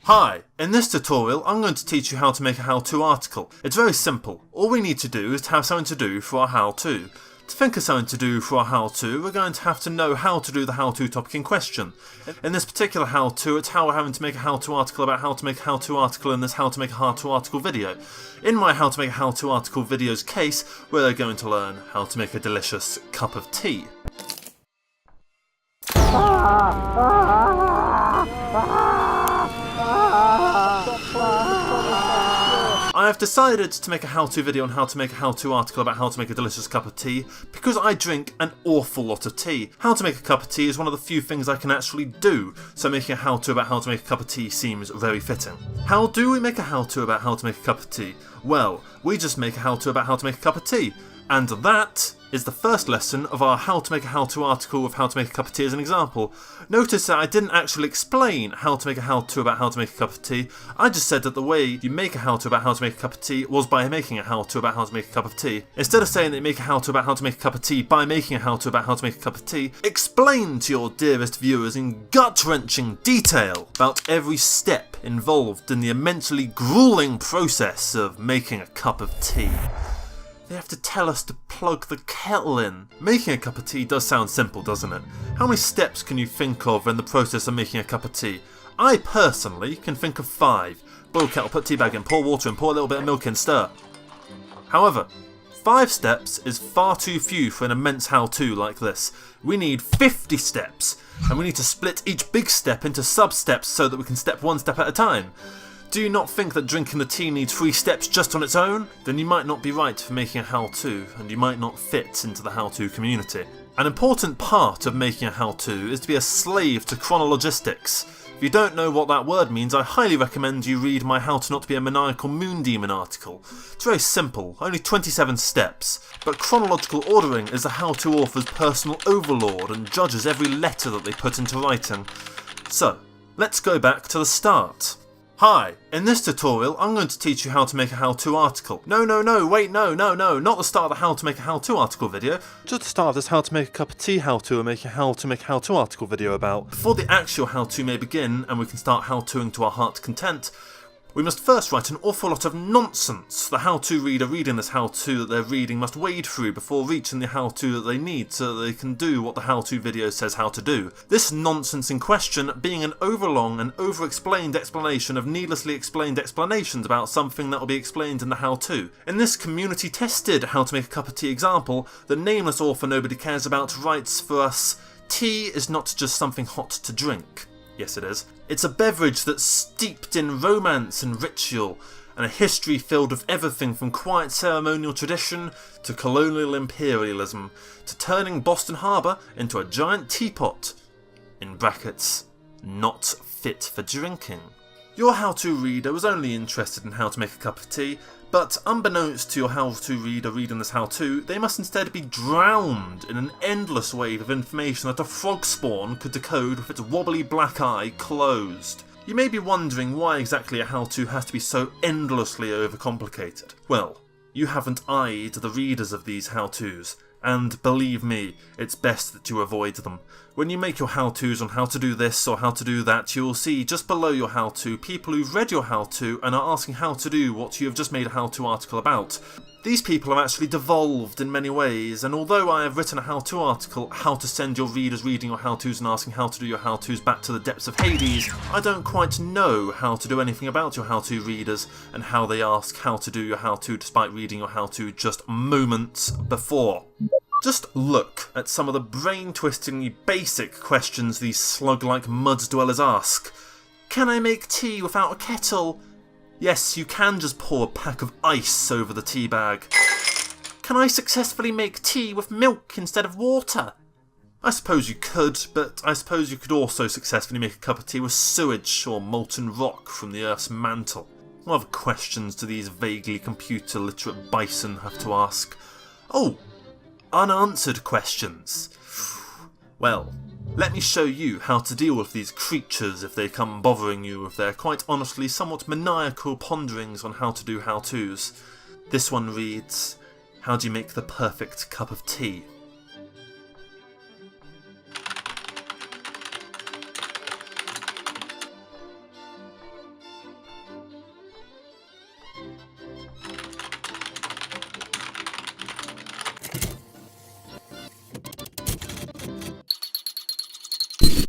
Hi, in this tutorial I'm going to teach you how to make a how-to article. It's very simple. All we need to do is to have something to do for our how-to. To think of something to do for our how-to, we're going to have to know how to do the how-to topic in question. In this particular how-to, it's how we're having to make a how-to article about how to make a how-to article in this how to make a how-to article video. In my how to make a how-to article video's case, we're going to learn how to make a delicious cup of tea. I have decided to make a how-to video on how to make a how-to article about how to make a delicious cup of tea because I drink an awful lot of tea. How to make a cup of tea is one of the few things I can actually do, so making a how-to about how to make a cup of tea seems very fitting. How do we make a how-to about how to make a cup of tea? Well, we just make a how-to about how to make a cup of tea. And that is the first lesson of our how to make a how-to article with how to make a cup of tea as an example. Notice that I didn't actually explain how to make a how-to about how to make a cup of tea. I just said that the way you make a how-to about how to make a cup of tea was by making a how-to about how to make a cup of tea. Instead of saying that you make a how-to about how to make a cup of tea by making a how-to about how to make a cup of tea, explain to your dearest viewers in gut-wrenching detail about every step involved in the immensely grueling process of making a cup of tea. They have to tell us to plug the kettle in. Making a cup of tea does sound simple, doesn't it? How many steps can you think of in the process of making a cup of tea? I personally can think of 5. Boil kettle, put tea bag in, pour water in, pour a little bit of milk in, stir. However, 5 steps is far too few for an immense how-to like this. We need 50 steps, and we need to split each big step into sub-steps so that we can step one step at a time. Do you not think that drinking the tea needs 3 steps just on its own? Then you might not be right for making a how-to, and you might not fit into the how-to community. An important part of making a how-to is to be a slave to chronologistics. If you don't know what that word means, I highly recommend you read my How to Not Be a Maniacal Moon Demon article. It's very simple, only 27 steps, but chronological ordering is the how-to author's personal overlord and judges every letter that they put into writing. So, let's go back to the start. Hi, in this tutorial I'm going to teach you how to make a how-to article. No, not the start of the how to make a how-to article video, just the start of this how to make a cup of tea how-to and make a how-to article video about. Before the actual how-to may begin and we can start how-toing to our heart's content, we must first write an awful lot of nonsense the how-to reader reading this how-to that they're reading must wade through before reaching the how-to that they need so that they can do what the how-to video says how to do. This nonsense in question being an overlong and over-explained explanation of needlessly explained explanations about something that will be explained in the how-to. In this community-tested how to make a cup of tea example, the nameless author nobody cares about writes for us, tea is not just something hot to drink. Yes, it is. It's a beverage that's steeped in romance and ritual, and a history filled with everything from quiet ceremonial tradition to colonial imperialism, to turning Boston Harbour into a giant teapot. In brackets, not fit for drinking. Your how-to reader was only interested in how to make a cup of tea, but unbeknownst to your how-to reader reading this how-to, they must instead be drowned in an endless wave of information that a frog spawn could decode with its wobbly black eye closed. You may be wondering why exactly a how-to has to be so endlessly overcomplicated. Well, you haven't eyed the readers of these how-tos, and believe me, it's best that you avoid them. When you make your how-tos on how to do this or how to do that, you'll see just below your how-to people who've read your how-to and are asking how to do what you have just made a how-to article about. These people have actually devolved in many ways, and although I have written a how-to article, how to send your readers reading your how-tos and asking how to do your how-tos back to the depths of Hades, I don't quite know how to do anything about your how-to readers and how they ask how to do your how-to despite reading your how-to just moments before. Just look at some of the brain-twistingly basic questions these slug-like mud dwellers ask. Can I make tea without a kettle? Yes, you can just pour a pack of ice over the tea bag. Can I successfully make tea with milk instead of water? I suppose you could, but I suppose you could also successfully make a cup of tea with sewage or molten rock from the Earth's mantle. What other questions do these vaguely computer-literate bison have to ask? Oh! Unanswered questions. Well, let me show you how to deal with these creatures if they come bothering you with their quite honestly somewhat maniacal ponderings on how to do how-tos. This one reads, how do you make the perfect cup of tea?